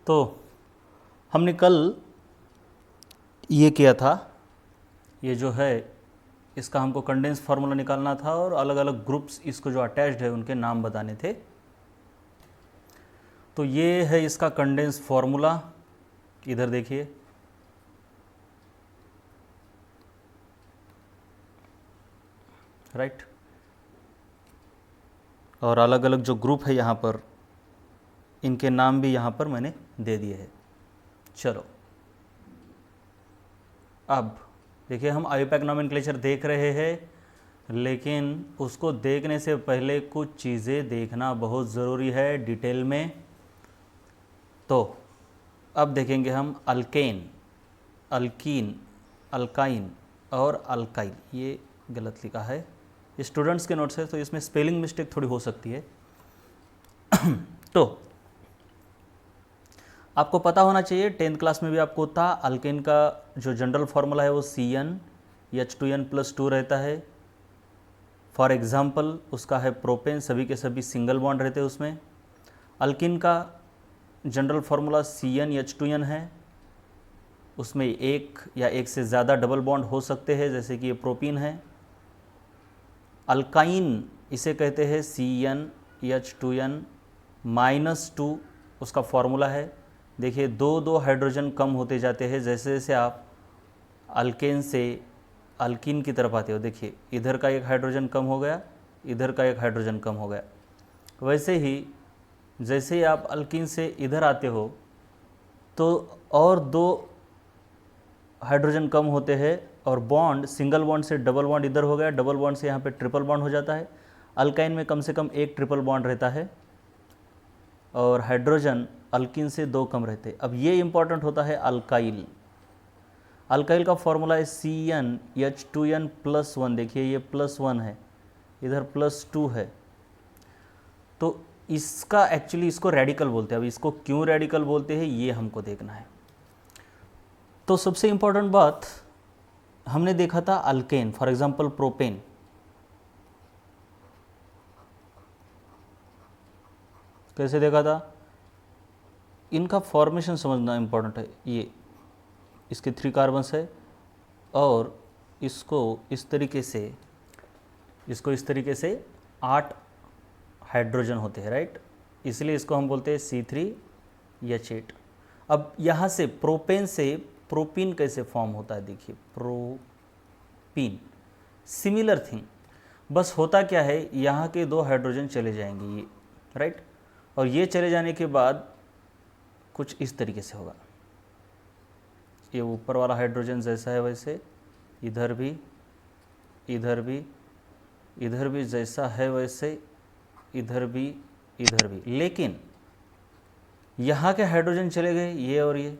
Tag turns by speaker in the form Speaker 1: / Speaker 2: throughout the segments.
Speaker 1: तो हमने कल ये किया था, ये जो है इसका हमको कंडेंस फार्मूला निकालना था और अलग अलग ग्रुप्स इसको जो अटैच्ड है उनके नाम बताने थे। तो ये है इसका कंडेंस फार्मूला, इधर देखिए। राइट, और अलग अलग जो ग्रुप है यहाँ पर, इनके नाम भी यहाँ पर मैंने दे दिए हैं। चलो अब देखिए, हम आईयूपैक नोमेनक्लेचर देख रहे हैं, लेकिन उसको देखने से पहले कुछ चीज़ें देखना बहुत ज़रूरी है डिटेल में। तो अब देखेंगे हम अल्केन, अल्कीन, अल्काइन और अल्काइल। ये गलत लिखा है, स्टूडेंट्स के नोट्स है तो इसमें स्पेलिंग मिस्टेक थोड़ी हो सकती है। तो आपको पता होना चाहिए, 10th क्लास में भी आपको था, अल्केन का जो जनरल फार्मूला है वो CnH2n+2 रहता है। फॉर एग्जांपल उसका है प्रोपेन, सभी के सभी सिंगल बॉन्ड रहते हैं उसमें। अल्किन का जनरल फार्मूला CnH2n है, उसमें एक या एक से ज़्यादा डबल बॉन्ड हो सकते हैं, जैसे कि ये प्रोपीन है। अल्काइन इसे कहते हैं CnH2n-2 उसका फार्मूला है। देखिए दो दो हाइड्रोजन कम होते जाते हैं जैसे जैसे आप अल्केन से अल्कीन की तरफ आते हो। देखिए इधर का एक हाइड्रोजन कम हो गया, इधर का एक हाइड्रोजन कम हो गया। वैसे ही जैसे ही आप अल्कीन से इधर आते हो तो और दो हाइड्रोजन कम होते हैं और बॉन्ड, सिंगल बॉन्ड से डबल बॉन्ड इधर हो गया, डबल बॉन्ड से यहाँ पे ट्रिपल बॉन्ड हो जाता है। अल्काइन में कम से कम एक ट्रिपल बॉन्ड रहता है और हाइड्रोजन अल्किन से दो कम रहते। अब ये इंपॉर्टेंट होता है अल्काइल। अल्काइल का फॉर्मूला है CnH2n+1। देखिए ये +1 है, इधर +2 है, तो इसका एक्चुअली इसको रेडिकल बोलते हैं। अब इसको क्यों रेडिकल बोलते हैं ये हमको देखना है। तो सबसे इंपॉर्टेंट बात हमने देखा था अल्केन, फॉर एग्जांपल प्रोपेन। कैसे देखा था, इनका फॉर्मेशन समझना इंपॉर्टेंट है। ये इसके 3 कार्बन्स है और इसको इस तरीके से 8 हाइड्रोजन होते हैं, राइट। इसलिए इसको हम बोलते हैं C3H8। अब यहाँ से प्रोपेन से प्रोपीन कैसे फॉर्म होता है, देखिए प्रोपीन, सिमिलर थिंग। बस होता क्या है, यहाँ के 2 हाइड्रोजन चले जाएंगे ये, राइट, और ये चले जाने के बाद कुछ इस तरीके से होगा। ये ऊपर वाला हाइड्रोजन जैसा है वैसे इधर भी, इधर भी, इधर भी जैसा है वैसे इधर भी, इधर भी, लेकिन यहाँ के हाइड्रोजन चले गए ये और ये।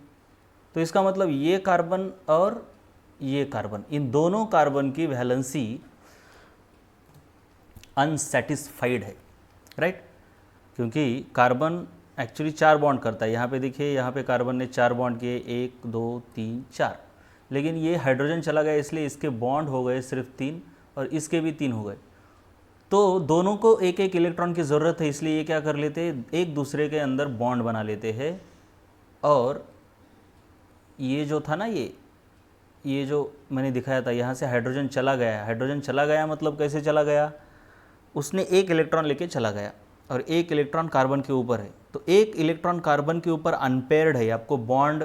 Speaker 1: तो इसका मतलब ये कार्बन और ये कार्बन, इन दोनों कार्बन की वैलेंसी अनसैटिस्फाइड है, राइट। क्योंकि कार्बन एक्चुअली 4 बॉन्ड करता है। यहाँ पे देखिए, यहाँ पे कार्बन ने 4 बॉन्ड किए, 1 2 3 4, लेकिन ये हाइड्रोजन चला गया इसलिए इसके बॉन्ड हो गए सिर्फ 3 और इसके भी 3 हो गए। तो दोनों को एक एक इलेक्ट्रॉन की ज़रूरत है, इसलिए ये क्या कर लेते हैं, एक दूसरे के अंदर बॉन्ड बना लेते हैं। और ये जो था ना, ये जो मैंने दिखाया था, यहाँ से हाइड्रोजन चला गया। हाइड्रोजन चला गया मतलब कैसे चला गया, उसने एक इलेक्ट्रॉन लेके चला गया और एक इलेक्ट्रॉन कार्बन के ऊपर है। तो एक इलेक्ट्रॉन कार्बन के ऊपर अनपेयर्ड है। आपको बॉन्ड,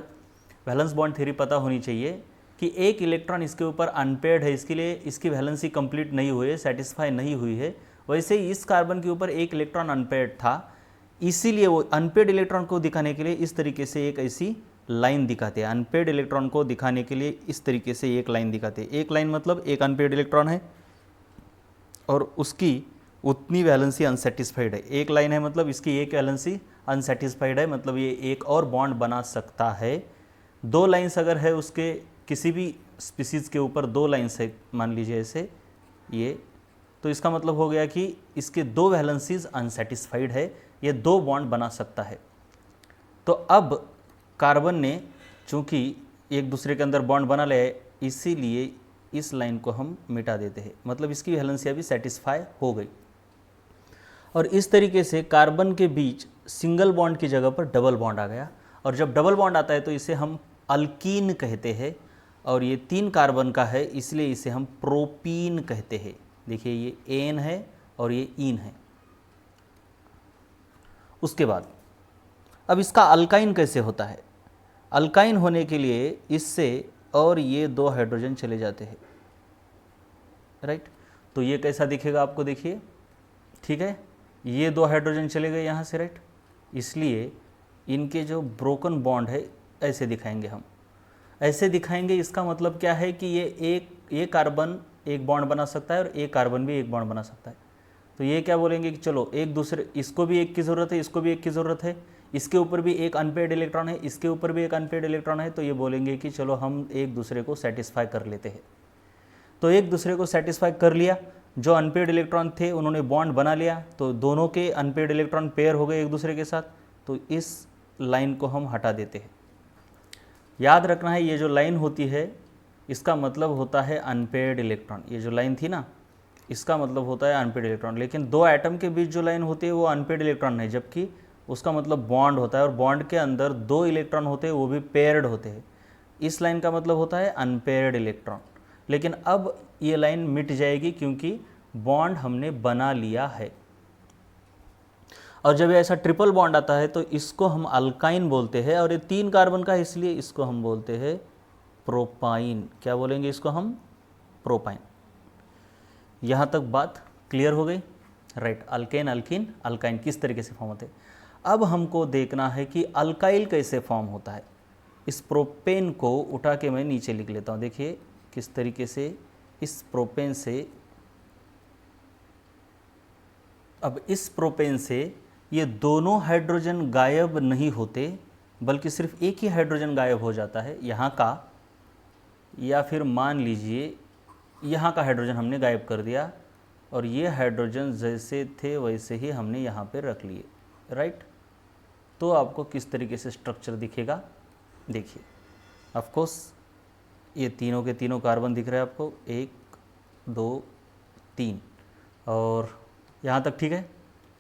Speaker 1: वैलेंस बॉन्ड थ्योरी पता होनी चाहिए कि एक इलेक्ट्रॉन इसके ऊपर अनपेयर्ड है, इसके लिए इसकी वैलेंसी कंप्लीट नहीं हुई है, सेटिस्फाई नहीं हुई है। वैसे ही इस कार्बन के ऊपर एक इलेक्ट्रॉन अनपेयर्ड था, इसीलिए वो अनपेयर्ड इलेक्ट्रॉन को दिखाने के लिए इस तरीके से एक ऐसी लाइन दिखाते हैं। अनपेयर्ड इलेक्ट्रॉन को दिखाने के लिए इस तरीके से एक लाइन दिखाते हैं। एक लाइन मतलब एक अनपेयर्ड इलेक्ट्रॉन है और उसकी उतनी वैलेंसी अनसेटिस्फाइड है। एक लाइन है मतलब इसकी एक वैलेंसी अनसेटिस्फाइड है, मतलब ये एक और बॉन्ड बना सकता है। 2 लाइन्स अगर है उसके किसी भी स्पीसीज़ के ऊपर 2 लाइन्स है, मान लीजिए ऐसे ये, तो इसका मतलब हो गया कि इसके 2 वैलेंसीज अनसेटिस्फाइड है, ये 2 बॉन्ड बना सकता है। तो अब कार्बन ने चूँकि एक दूसरे के अंदर बॉन्ड बना लिया है, इसीलिए इस लाइन को हम मिटा देते हैं, मतलब इसकी वैलेंसी अभी सेटिस्फाई हो गई। और इस तरीके से कार्बन के बीच सिंगल बॉन्ड की जगह पर डबल बॉन्ड आ गया। और जब डबल बॉन्ड आता है तो इसे हम अल्कीन कहते हैं, और ये 3 कार्बन का है इसलिए इसे हम प्रोपीन कहते हैं। देखिए ये एन है और ये ईन है। उसके बाद अब इसका अल्काइन कैसे होता है? अल्काइन होने के लिए इससे और ये 2 हाइड्रोजन चले जाते हैं, राइट। तो ये कैसा दिखेगा आपको, देखिए, ठीक है, ये 2 हाइड्रोजन चले गए यहाँ से, राइट। इसलिए इनके जो ब्रोकन बॉन्ड है ऐसे दिखाएंगे हम, ऐसे दिखाएंगे। इसका मतलब क्या है कि ये कार्बन एक बॉन्ड बना सकता है और एक कार्बन भी एक बॉन्ड बना सकता है। तो ये क्या बोलेंगे कि चलो एक दूसरे, इसको भी एक की ज़रूरत है, इसको भी एक की ज़रूरत है, इसके ऊपर भी एक अनपेयर्ड इलेक्ट्रॉन है, इसके ऊपर भी एक अनपेयर्ड इलेक्ट्रॉन है। तो ये बोलेंगे कि चलो हम एक दूसरे को सेटिस्फाई कर लेते हैं। तो एक दूसरे को सेटिस्फाई कर लिया, जो अनपेयर्ड इलेक्ट्रॉन थे उन्होंने बॉन्ड बना लिया, तो दोनों के अनपेयर्ड इलेक्ट्रॉन पेयर हो गए एक दूसरे के साथ। तो इस लाइन को हम हटा देते हैं। याद रखना है, ये जो लाइन होती है इसका मतलब होता है अनपेयर्ड इलेक्ट्रॉन। ये जो लाइन थी ना, इसका मतलब होता है अनपेयर्ड इलेक्ट्रॉन। लेकिन 2 एटम के बीच जो लाइन होती है वो अनपेयर्ड इलेक्ट्रॉन है, जबकि उसका मतलब बॉन्ड होता है, और बॉन्ड के अंदर 2 इलेक्ट्रॉन होते हैं, वो भी पेयर्ड होते हैं। इस लाइन का मतलब होता है अनपेयर्ड इलेक्ट्रॉन। लेकिन अब ये लाइन मिट जाएगी क्योंकि बॉन्ड हमने बना लिया है। और जब ऐसा ट्रिपल बॉन्ड आता है तो इसको हम अल्काइन बोलते हैं, और ये 3 कार्बन का है इसलिए इसको हम बोलते हैं प्रोपाइन। क्या बोलेंगे इसको हम? प्रोपाइन। यहाँ तक बात क्लियर हो गई, राइट। अल्केन, अल्कीन, अल्काइन किस तरीके से फॉर्म होते हैं। अब हमको देखना है कि अल्काइल कैसे फॉर्म होता है। इस प्रोपेन को उठा के मैं नीचे लिख लेता हूँ। देखिए किस तरीके से इस प्रोपेन से, अब इस प्रोपेन से ये दोनों हाइड्रोजन गायब नहीं होते, बल्कि सिर्फ एक ही हाइड्रोजन गायब हो जाता है यहाँ का, या फिर मान लीजिए यहाँ का हाइड्रोजन हमने गायब कर दिया, और ये हाइड्रोजन जैसे थे वैसे ही हमने यहाँ पे रख लिए, राइट। तो आपको किस तरीके से स्ट्रक्चर दिखेगा, देखिए। ऑफ कोर्स ये तीनों के तीनों कार्बन दिख रहे हैं आपको, 1 2 3, और यहाँ तक ठीक है।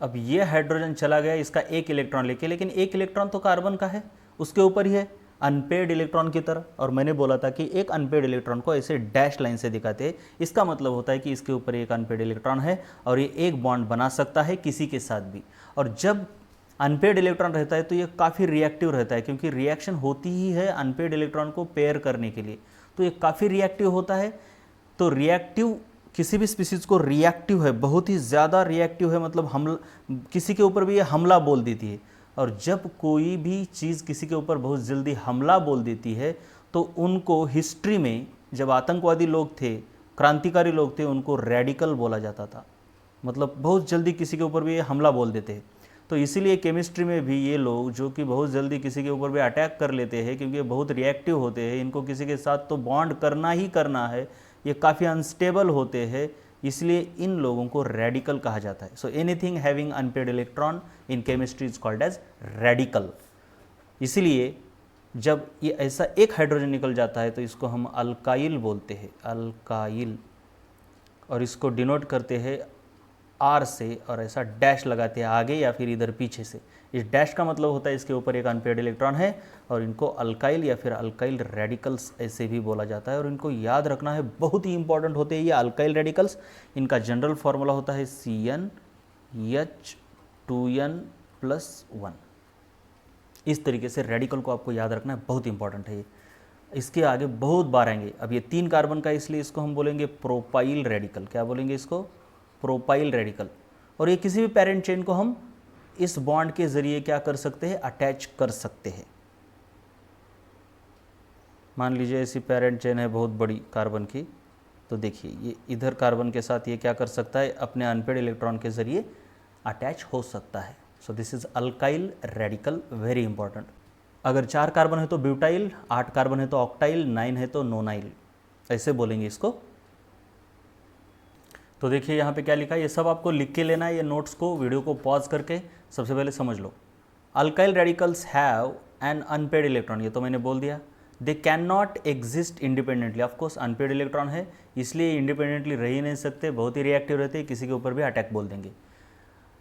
Speaker 1: अब ये हाइड्रोजन चला गया इसका एक इलेक्ट्रॉन लेके, लेकिन एक इलेक्ट्रॉन तो कार्बन का है, उसके ऊपर ही है अनपेयर्ड इलेक्ट्रॉन की तरह। और मैंने बोला था कि एक अनपेयर्ड इलेक्ट्रॉन को ऐसे डैश लाइन से दिखाते हैं। इसका मतलब होता है कि इसके ऊपर एक अनपेयर्ड इलेक्ट्रॉन है और ये एक बॉन्ड बना सकता है किसी के साथ भी। और जब अनपेयर्ड इलेक्ट्रॉन रहता है तो ये काफ़ी रिएक्टिव रहता है, क्योंकि रिएक्शन होती ही है अनपेयर्ड इलेक्ट्रॉन को पेयर करने के लिए। तो ये काफ़ी रिएक्टिव होता है। तो रिएक्टिव, किसी भी स्पीसीज को रिएक्टिव है, बहुत ही ज़्यादा रिएक्टिव है, मतलब हमला, किसी के ऊपर भी ये हमला बोल देती है। और जब कोई भी चीज़ किसी के ऊपर बहुत जल्दी हमला बोल देती है तो उनको हिस्ट्री में, जब आतंकवादी लोग थे, क्रांतिकारी लोग थे, उनको रेडिकल बोला जाता था। मतलब बहुत जल्दी किसी के ऊपर भी ये हमला बोल देते हैं। तो इसीलिए केमिस्ट्री में भी ये लोग जो कि बहुत जल्दी किसी के ऊपर भी अटैक कर लेते हैं, क्योंकि ये बहुत रिएक्टिव होते हैं, इनको किसी के साथ तो बॉन्ड करना ही करना है, ये काफ़ी अनस्टेबल होते हैं, इसलिए इन लोगों को रेडिकल कहा जाता है। So anything having unpaired electron in chemistry is called as radical. इसीलिए जब ये ऐसा एक हाइड्रोजन निकल जाता है तो इसको हम अल्काइल बोलते हैं, अल्काइल। और इसको डिनोट करते हैं आर से, और ऐसा डैश लगाते हैं आगे या फिर इधर पीछे से। इस डैश का मतलब होता है इसके ऊपर एक अनपेयर्ड इलेक्ट्रॉन है, और इनको अल्काइल या फिर अल्काइल रेडिकल्स ऐसे भी बोला जाता है। और इनको याद रखना है, बहुत ही इंपॉर्टेंट होते हैं ये अल्काइल रेडिकल्स। इनका जनरल फॉर्मूला होता है CnH2n+1। इस तरीके से रेडिकल को आपको याद रखना है, बहुत इंपॉर्टेंट है ये। इसके आगे बहुत बार आएंगे। अब ये 3 कार्बन का, इसलिए इसको हम बोलेंगे प्रोपाइल रेडिकल। क्या बोलेंगे इसको? Propyl radical. और ये किसी भी पेरेंट चेन को हम इस बॉन्ड के जरिए क्या कर सकते हैं? अटैच कर सकते हैं। मान लीजिए ऐसी पेरेंट चेन है बहुत बड़ी कार्बन की, तो देखिए ये इधर कार्बन के साथ ये क्या कर सकता है? अपने अनपेयर्ड इलेक्ट्रॉन के जरिए अटैच हो सकता है। So this is alkyl radical, very important. अगर 4 कार्बन है तो ब्यूटाइल, 8 कार्बन है तो ऑक्टाइल, 9 है तो नोनाइल, ऐसे बोलेंगे इसको। तो देखिए यहाँ पे क्या लिखा है, ये सब आपको लिख के लेना है, ये नोट्स को, वीडियो को पॉज करके सबसे पहले समझ लो। Alkyl radicals have an unpaired electron, ये तो मैंने बोल दिया। They can not exist independently. Of course unpaired electron है इसलिए इंडिपेंडेंटली रह ही नहीं सकते, बहुत ही रिएक्टिव रहते हैं, किसी के ऊपर भी अटैक बोल देंगे।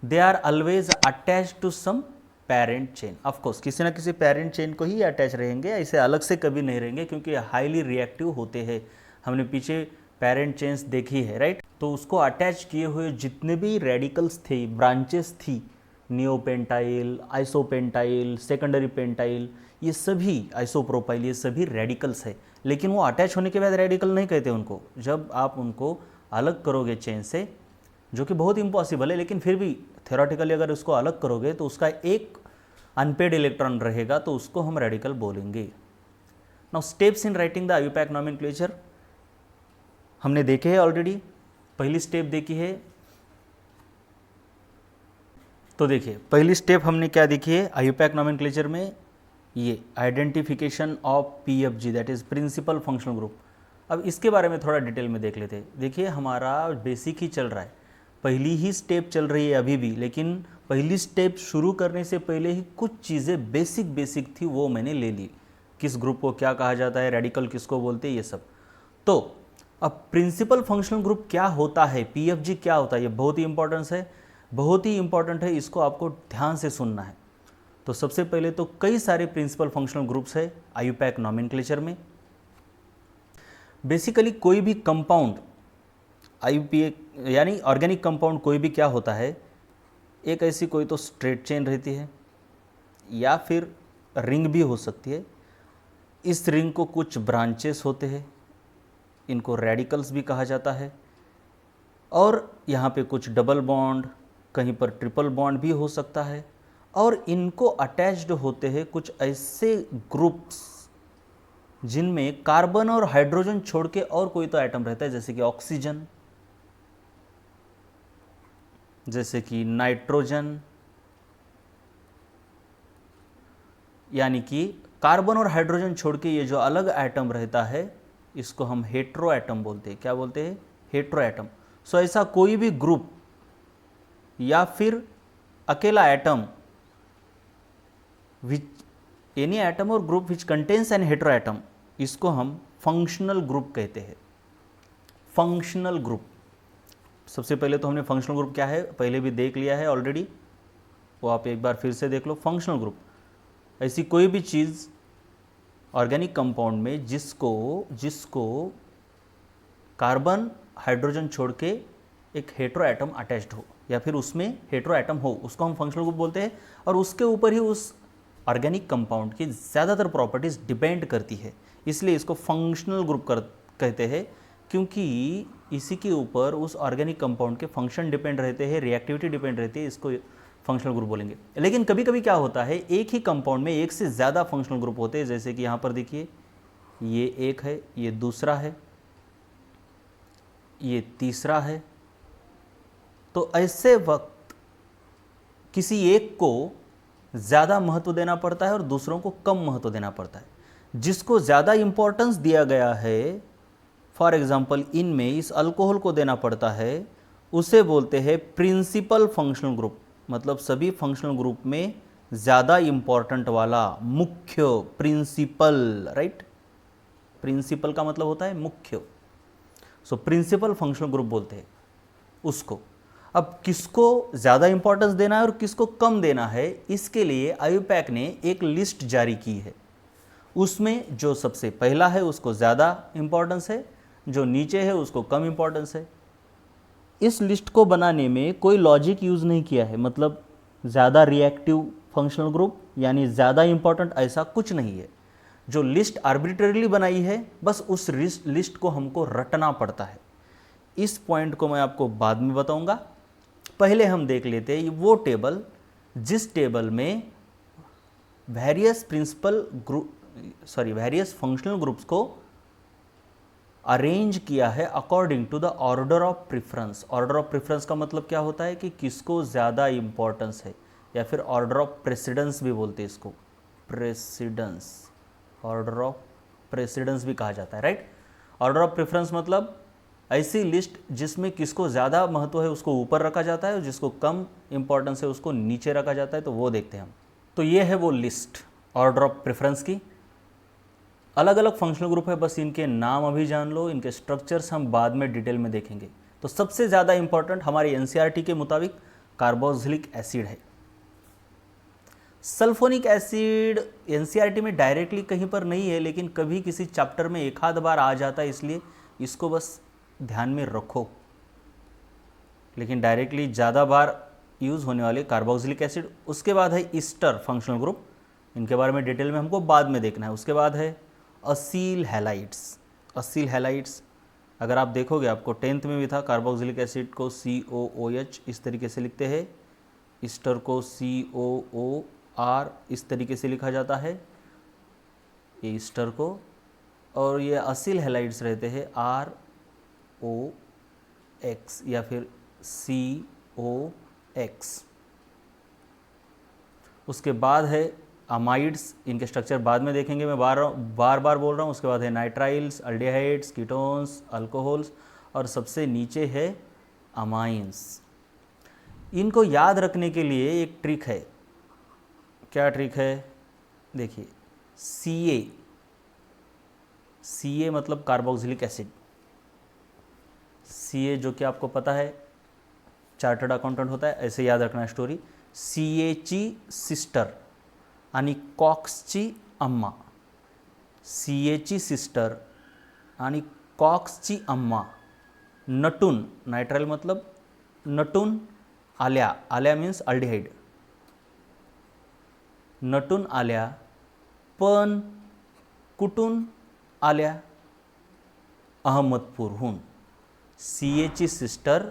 Speaker 1: They are always attach to some parent chain. Of course किसी ना किसी पेरेंट चेन को ही अटैच रहेंगे, ऐसे अलग से कभी नहीं रहेंगे, क्योंकि हाईली रिएक्टिव होते हैं। हमने पीछे पेरेंट चेन्स देखी है, राइट। तो उसको अटैच किए हुए जितने भी रेडिकल्स थे, ब्रांचेस थी, नियोपेंटाइल, आइसोपेंटाइल, सेकेंडरी पेंटाइल, ये सभी आइसोप्रोपाइल, ये सभी रेडिकल्स है। लेकिन वो अटैच होने के बाद रेडिकल नहीं कहते उनको, जब आप उनको अलग करोगे चेन से, जो कि बहुत इम्पॉसिबल है, लेकिन फिर भी थ्योरेटिकली अगर उसको अलग करोगे तो उसका एक अनपेड इलेक्ट्रॉन रहेगा, तो उसको हम रेडिकल बोलेंगे। Now steps in writing the IUPAC nomenclature हमने देखे हैं ऑलरेडी। पहली स्टेप देखी है, तो देखिए पहली स्टेप हमने क्या देखी है आईयूपैक नॉमेनक्लेचर में, ये identification of PFG, that is principal functional group. अब इसके बारे में थोड़ा डिटेल में देख लेते हैं। देखिए हमारा बेसिक ही चल रहा है, पहली ही स्टेप चल रही है अभी भी, लेकिन पहली स्टेप शुरू करने से पहले ही कुछ चीज़ें बेसिक थी वो मैंने ले ली। किस ग्रुप को क्या कहा जाता है, रेडिकल किसको बोलते हैं, ये सब। तो अब प्रिंसिपल फंक्शनल ग्रुप क्या होता है, पीएफजी क्या होता है, ये बहुत ही इंपॉर्टेंस है, बहुत ही इंपॉर्टेंट है, इसको आपको ध्यान से सुनना है। तो सबसे पहले तो कई सारे प्रिंसिपल फंक्शनल ग्रुप्स है आईयूपैक नॉमेनक्लेचर में। बेसिकली कोई भी कंपाउंड आईयूपीए यानी ऑर्गेनिक कंपाउंड कोई भी क्या होता है, एक ऐसी कोई तो स्ट्रेट चेन रहती है या फिर रिंग भी हो सकती है। इस रिंग को कुछ ब्रांचेस होते हैं, इनको रेडिकल्स भी कहा जाता है, और यहाँ पे कुछ डबल बॉन्ड, कहीं पर ट्रिपल बॉन्ड भी हो सकता है, और इनको अटैच्ड होते हैं कुछ ऐसे ग्रुप्स जिनमें कार्बन और हाइड्रोजन छोड़ के और कोई तो एटम रहता है, जैसे कि ऑक्सीजन, जैसे कि नाइट्रोजन, यानी कि कार्बन और हाइड्रोजन छोड़ के ये जो अलग एटम रहता है इसको हम हेट्रो एटम बोलते हैं। क्या बोलते हैं, हेट्रो एटम। सो ऐसा कोई भी ग्रुप या फिर अकेला एटम, विच एनी एटम और group which contains an hetero atom, इसको हम फंक्शनल ग्रुप कहते हैं। फंक्शनल ग्रुप, सबसे पहले तो हमने फंक्शनल ग्रुप क्या है पहले भी देख लिया है ऑलरेडी, वो आप एक बार फिर से देख लो। फंक्शनल ग्रुप ऐसी कोई भी चीज़ ऑर्गेनिक कंपाउंड में जिसको कार्बन हाइड्रोजन छोड़ के एक हेट्रो एटम अटैच्ड हो या फिर उसमें हेट्रो एटम हो, उसको हम फंक्शनल ग्रुप बोलते हैं। और उसके ऊपर ही उस ऑर्गेनिक कंपाउंड की ज़्यादातर प्रॉपर्टीज़ डिपेंड करती है, इसलिए इसको फंक्शनल ग्रुप कहते हैं, क्योंकि इसी के ऊपर उस ऑर्गेनिक कंपाउंड के फंक्शन डिपेंड रहते हैं, रिएक्टिविटी डिपेंड रहती है, इसको फंक्शनल ग्रुप बोलेंगे। लेकिन कभी कभी क्या होता है, एक ही कंपाउंड में एक से ज़्यादा फंक्शनल ग्रुप होते हैं, जैसे कि यहाँ पर देखिए ये एक है, ये दूसरा है, ये तीसरा है। तो ऐसे वक्त किसी एक को ज़्यादा महत्व देना पड़ता है और दूसरों को कम महत्व देना पड़ता है। जिसको ज़्यादा इंपॉर्टेंस दिया गया है, फॉर एग्जाम्पल इनमें इस अल्कोहल को देना पड़ता है, उसे बोलते हैं प्रिंसिपल फंक्शनल ग्रुप। मतलब सभी फंक्शनल ग्रुप में ज़्यादा इंपॉर्टेंट वाला, मुख्य, प्रिंसिपल, राइट। प्रिंसिपल का मतलब होता है मुख्य। सो प्रिंसिपल फंक्शनल ग्रुप बोलते हैं उसको। अब किसको ज़्यादा इंपॉर्टेंस देना है और किसको कम देना है, इसके लिए आईयूपैक ने एक लिस्ट जारी की है। उसमें जो सबसे पहला है उसको ज़्यादा इंपॉर्टेंस है, जो नीचे है उसको कम इंपॉर्टेंस है। इस लिस्ट को बनाने में कोई लॉजिक यूज़ नहीं किया है, मतलब ज़्यादा रिएक्टिव फंक्शनल ग्रुप यानी ज़्यादा इंपॉर्टेंट, ऐसा कुछ नहीं है। जो लिस्ट आर्बिट्रेरीली बनाई है, बस उस लिस्ट को हमको रटना पड़ता है। इस पॉइंट को मैं आपको बाद में बताऊंगा। पहले हम देख लेते हैं वो टेबल जिस टेबल में वेरियस फंक्शनल ग्रुप्स को अरेंज किया है according to the order of preference. Order of preference का मतलब क्या होता है कि किसको ज़्यादा इंपॉर्टेंस है, या फिर ऑर्डर ऑफ प्रेसिडेंस भी बोलते हैं इसको, प्रेसिडेंस, ऑर्डर ऑफ प्रेसिडेंस भी कहा जाता है, राइट। ऑर्डर ऑफ प्रेफरेंस मतलब ऐसी लिस्ट जिसमें किसको ज़्यादा महत्व है उसको ऊपर रखा जाता है और जिसको कम इंपॉर्टेंस है उसको नीचे रखा जाता है, तो वो देखते हैं हम। तो ये है वो लिस्ट ऑर्डर ऑफ प्रेफरेंस की। अलग अलग फंक्शनल ग्रुप है, बस इनके नाम अभी जान लो, इनके स्ट्रक्चर्स हम बाद में डिटेल में देखेंगे। तो सबसे ज़्यादा इंपॉर्टेंट हमारी एनसीईआरटी के मुताबिक कार्बोक्सिलिक एसिड है। सल्फोनिक एसिड एनसीईआरटी में डायरेक्टली कहीं पर नहीं है, लेकिन कभी किसी चैप्टर में एक आध बार आ जाता है, इसलिए इसको बस ध्यान में रखो। लेकिन डायरेक्टली ज़्यादा बार यूज़ होने वाले कार्बोक्सिलिक एसिड। उसके बाद है ईस्टर फंक्शनल ग्रुप, इनके बारे में डिटेल में हमको बाद में देखना है। उसके बाद है असील हैलाइड्स। असील हैलाइड्स अगर आप देखोगे, आपको 10th में भी था, कार्बोक्सिलिक एसिड को COOH इस तरीके से लिखते हैं, ईस्टर को COOR इस तरीके से लिखा जाता है, ये ईस्टर को, और ये असील हैलाइड्स रहते हैं ROX या फिर COX। उसके बाद है अमाइड्स, इनके स्ट्रक्चर बाद में देखेंगे, मैं बार बार बोल रहा हूँ। उसके बाद है नाइट्राइल्स, अल्डिहाइड्स, कीटोन्स, अल्कोहल्स, और सबसे नीचे है अमाइंस। इनको याद रखने के लिए एक ट्रिक है। क्या ट्रिक है? देखिए, CA मतलब कार्बोक्सिलिक एसिड। CA जो कि आपको पता है चार्टर्ड अकाउंटेंट होता है, ऐसे याद रखना है स्टोरी। CAची सिस्टर आणि कॉक्सची अम्मा, CAची सिस्टर आणि कॉक्सची अम्मा नटून, नायट्राइल मतलब नटून आल्या, आल्या मीन्स अल्डिहाइड, नटून आल्या पण कुठून आल्या? अहमदपूरहून। CAची सिस्टर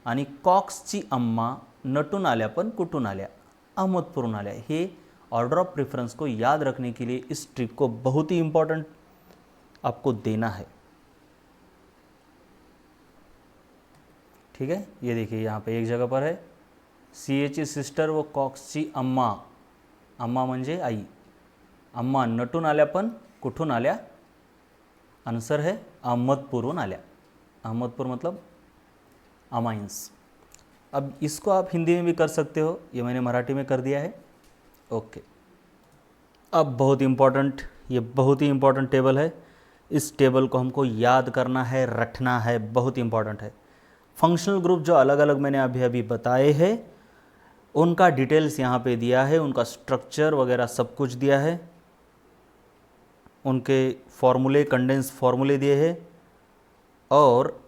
Speaker 1: आणि कॉक्सची अम्मा नटून आल्या पण कुठून आल्या? अहमदपूरहून आल्या। हे ऑर्डर ऑफ प्रेफरेंस को याद रखने के लिए इस ट्रिक को बहुत ही इंपॉर्टेंट आपको देना है। ठीक है, ये देखिए यहाँ पे एक जगह पर है CAची सिस्टर व कॉक्सची अम्मा, अम्मा म्हणजे आई, अम्मा नटून आल्या पण कुठून आल्या? आंसर है अहमदपूरहून आल्या। अहमदपूर मतलब अमाइंस। अब इसको आप हिंदी में भी कर सकते हो, ये मैंने मराठी में कर दिया है। ओके, अब बहुत इम्पॉर्टेंट, ये बहुत ही इम्पॉर्टेंट टेबल है। इस टेबल को हमको याद करना है, रटना है, बहुत इम्पॉर्टेंट है। फंक्शनल ग्रुप जो अलग अलग मैंने अभी बताए हैं, उनका डिटेल्स यहाँ पे दिया है, उनका स्ट्रक्चर वगैरह सब कुछ दिया है, उनके फॉर्मूले, कंडेंस फॉर्मूले दिए हैं, और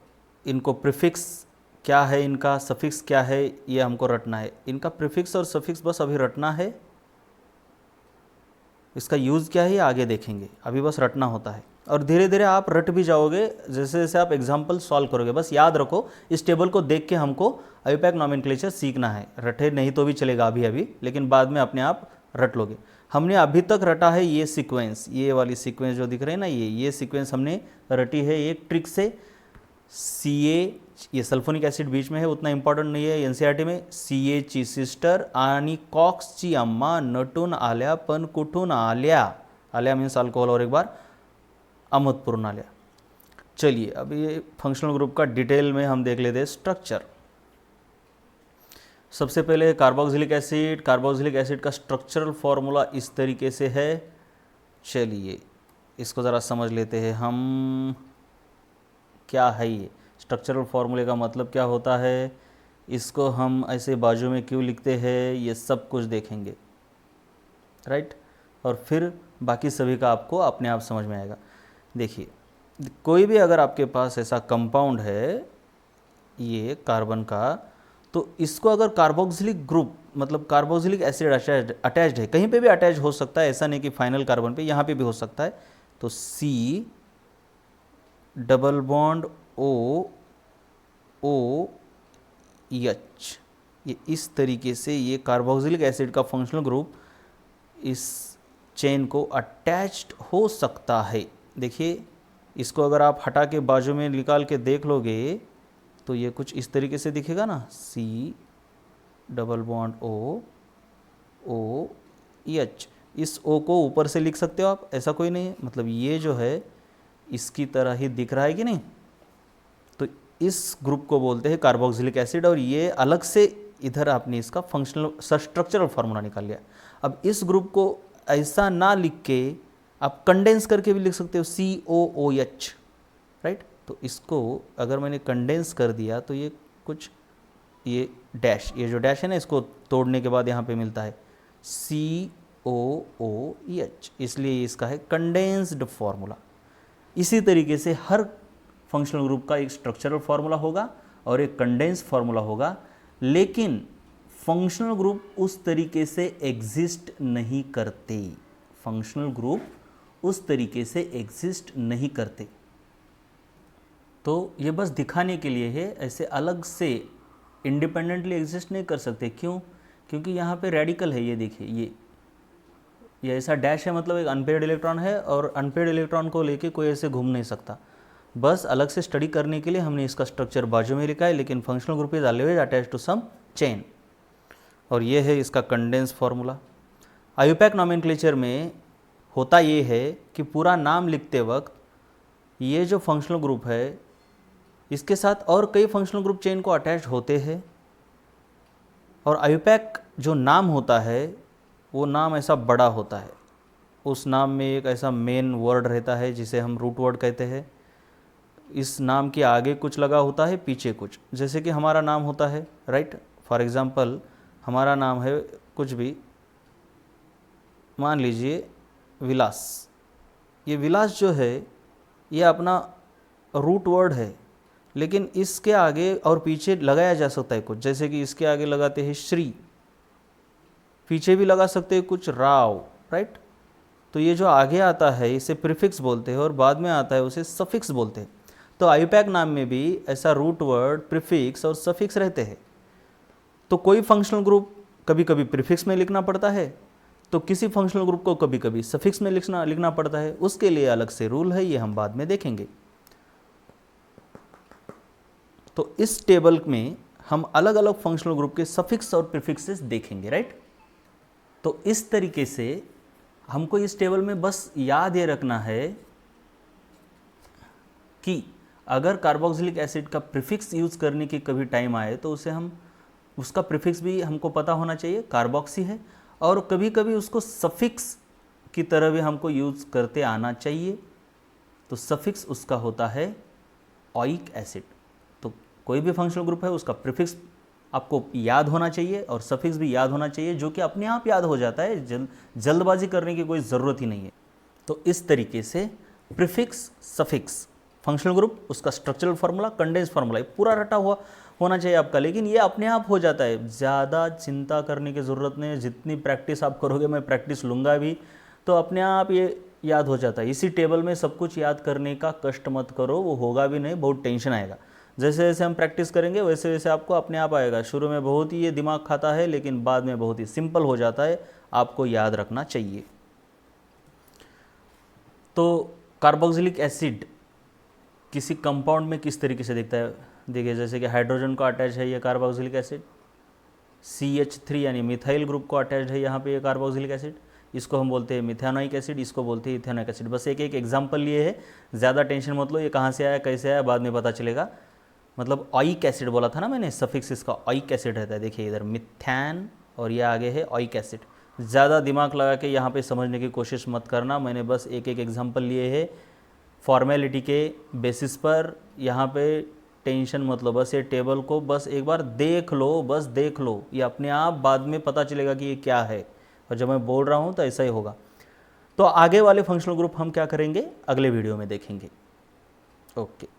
Speaker 1: इनको प्रीफिक्स क्या है, इनका सफिक्स क्या है, ये हमको रटना है। इनका प्रीफिक्स और सफिक्स बस अभी रटना है, इसका यूज़ क्या है ये आगे देखेंगे, अभी बस रटना होता है। और धीरे धीरे आप रट भी जाओगे जैसे जैसे आप एग्जाम्पल सॉल्व करोगे। बस याद रखो, इस टेबल को देख के हमको आईयूपैक नॉमेनक्लेचर सीखना है। रटे नहीं तो भी चलेगा अभी, लेकिन बाद में अपने आप रट लोगे। हमने अभी तक रटा है ये सीक्वेंस, ये वाली सीक्वेंस जो दिख रही है ना, ये सीक्वेंस हमने रटी है एक ट्रिक से। CA, ये सल्फोनिक एसिड बीच में है, उतना इंपॉर्टेंट नहीं है एनसीईआरटी में। CAची सिस्टर आणि कॉक्सची अम्मा नटून आल्या पण कुठून आल्या? आल्या मीन्स अल्कोहल, और एक बार अहमदपूरहून आल्या। चलिए अब ये फंक्शनल ग्रुप का डिटेल में हम देख लेते हैं स्ट्रक्चर। सबसे पहले कार्बोक्सिलिक एसिड। कार्बोक्सिलिक एसिड का स्ट्रक्चरल फॉर्मूला इस तरीके से है। चलिए इसको ज़रा समझ लेते हैं हम, क्या है ये स्ट्रक्चरल फॉर्मूले का मतलब क्या होता है, इसको हम ऐसे बाजू में क्यों लिखते हैं, ये सब कुछ देखेंगे, राइट। और फिर बाकी सभी का आपको अपने आप समझ में आएगा। देखिए, कोई भी अगर आपके पास ऐसा कंपाउंड है ये कार्बन का, तो इसको अगर कार्बोक्सिलिक ग्रुप मतलब कार्बोक्सिलिक एसिड अटैच्ड है, कहीं पे भी अटैच हो सकता है, ऐसा नहीं कि फाइनल कार्बन पे, यहाँ पे भी हो सकता है। तो C डबल बॉन्ड OH, ये इस तरीके से ये कार्बोक्सिलिक एसिड का फंक्शनल ग्रुप इस चेन को अटैच्ड हो सकता है। देखिए, इसको अगर आप हटा के बाजू में निकाल के देख लोगे तो ये कुछ इस तरीके से दिखेगा ना, C डबल बॉन्ड OH। इस O को ऊपर से लिख सकते हो आप, ऐसा कोई नहीं है, मतलब ये जो है इसकी तरह ही दिख रहा है कि नहीं। तो इस ग्रुप को बोलते हैं कार्बोक्सिलिक एसिड, और ये अलग से इधर आपने इसका फंक्शनल स्ट्रक्चरल फार्मूला निकाल लिया। अब इस ग्रुप को ऐसा ना लिख के आप कंडेंस करके भी लिख सकते हो, COOH, राइट। तो इसको अगर मैंने कंडेंस कर दिया तो ये कुछ, ये डैश, ये जो डैश है ना, इसको तोड़ने के बाद यहाँ पे मिलता है COOH, इसलिए इसका है कंडेंस्ड फॉर्मूला। इसी तरीके से हर फंक्शनल ग्रुप का एक स्ट्रक्चरल फार्मूला होगा और एक कंडेंस फार्मूला होगा, लेकिन फंक्शनल ग्रुप उस तरीके से एग्जिस्ट नहीं करते। फंक्शनल ग्रुप उस तरीके से एग्जिस्ट नहीं करते। तो ये बस दिखाने के लिए है, ऐसे अलग से इंडिपेंडेंटली एग्जिस्ट नहीं कर सकते। क्यों? क्योंकि यहाँ पे रेडिकल है, ये देखिए, ये ऐसा डैश है, मतलब एक अनपेयर्ड इलेक्ट्रॉन है और अनपेयर्ड इलेक्ट्रॉन को लेके कोई ऐसे घूम नहीं सकता। बस अलग से स्टडी करने के लिए हमने इसका स्ट्रक्चर बाजू में लिखा है, लेकिन functional group is always attached to some chain. और ये है इसका कंडेंस फार्मूला। आईयूपैक नॉमेनक्लेचर में होता ये है कि पूरा नाम लिखते वक्त ये जो फंक्शनल ग्रुप है इसके साथ और कई फंक्शनल ग्रुप चेन को अटैच होते हैं, और आईयूपैक जो नाम होता है वो नाम ऐसा बड़ा होता है। उस नाम में एक ऐसा मेन वर्ड रहता है जिसे हम रूट वर्ड कहते हैं। इस नाम के आगे कुछ लगा होता है, पीछे कुछ। जैसे कि हमारा नाम होता है, राइट, फॉर एग्जांपल हमारा नाम है कुछ भी, मान लीजिए विलास। ये विलास जो है ये अपना रूट वर्ड है, लेकिन इसके आगे और पीछे लगाया जा सकता है कुछ। जैसे कि इसके आगे लगाते हैं श्री, पीछे भी लगा सकते हैं कुछ राव, राइट। तो ये जो आगे आता है इसे प्रीफिक्स बोलते हैं और बाद में आता है उसे सफिक्स बोलते हैं। तो आईयूपैक नाम में भी ऐसा रूट वर्ड, प्रीफिक्स और सफिक्स रहते हैं। तो कोई फंक्शनल ग्रुप कभी कभी प्रीफिक्स में लिखना पड़ता है, तो किसी फंक्शनल ग्रुप को कभी कभी सफिक्स में लिखना पड़ता है। उसके लिए अलग से रूल है, ये हम बाद में देखेंगे। तो इस टेबल में हम अलग अलग फंक्शनल ग्रुप के सफिक्स और प्रीफिक्सेस देखेंगे, राइट। तो इस तरीके से हमको इस टेबल में बस याद ये रखना है कि अगर कार्बोक्सिलिक एसिड का प्रीफिक्स यूज करने की कभी टाइम आए तो उसे हम उसका प्रीफिक्स भी हमको पता होना चाहिए, कार्बोक्सी है, और कभी कभी उसको सफिक्स की तरह भी हमको यूज करते आना चाहिए। तो सफिक्स उसका होता है ओइक एसिड। तो कोई भी फंक्शनल ग्रुप है उसका प्रीफिक्स आपको याद होना चाहिए और सफिक्स भी याद होना चाहिए, जो कि अपने आप याद हो जाता है, जल्दबाजी करने की कोई ज़रूरत ही नहीं है। तो इस तरीके से प्रीफिक्स, सफिक्स, फंक्शनल ग्रुप, उसका स्ट्रक्चरल फार्मूला, कंडेंस फार्मूला, पूरा रटा हुआ होना चाहिए आपका। लेकिन ये अपने आप हो जाता है, ज़्यादा चिंता करने की ज़रूरत नहीं है। जितनी प्रैक्टिस आप करोगे, मैं प्रैक्टिस लूँगा भी, तो अपने आप ये याद हो जाता है। इसी टेबल में सब कुछ याद करने का कष्ट मत करो, वो होगा भी नहीं, बहुत टेंशन आएगा। जैसे जैसे हम प्रैक्टिस करेंगे वैसे वैसे आपको अपने आप आएगा। शुरू में बहुत ही ये दिमाग खाता है, लेकिन बाद में बहुत ही सिंपल हो जाता है, आपको याद रखना चाहिए। तो कार्बोक्सिलिक एसिड किसी कंपाउंड में किस तरीके से दिखता है, देखिए, जैसे कि हाइड्रोजन को अटैच है ये कार्बोक्सिलिक एसिड, CH3 यानी मिथाइल ग्रुप को अटैच है यहाँ पे ये कार्बोक्सिलिक एसिड, इसको हम बोलते हैं मिथेनोइक एसिड, इसको बोलते हैं इथेनोइक एसिड। बस एक एक एग्जाम्पल लिए है, ज़्यादा टेंशन मत लो, ये कहाँ से आया कैसे आया बाद में पता चलेगा। मतलब ओइक एसिड बोला था ना मैंने, सफिक्स इसका ओइक एसिड रहता है। देखिए इधर मिथैन और ये आगे है ओइक एसिड। ज़्यादा दिमाग लगा के यहाँ पे समझने की कोशिश मत करना, मैंने बस एक एक एग्जांपल लिए है फॉर्मेलिटी के बेसिस पर। यहाँ पे टेंशन मत लो, बस ये टेबल को बस एक बार देख लो, बस देख लो, ये अपने आप बाद में पता चलेगा कि ये क्या है, और जब मैं बोल रहा हूँ तो ऐसा ही होगा। तो आगे वाले फंक्शनल ग्रुप हम क्या करेंगे, अगले वीडियो में देखेंगे। ओके।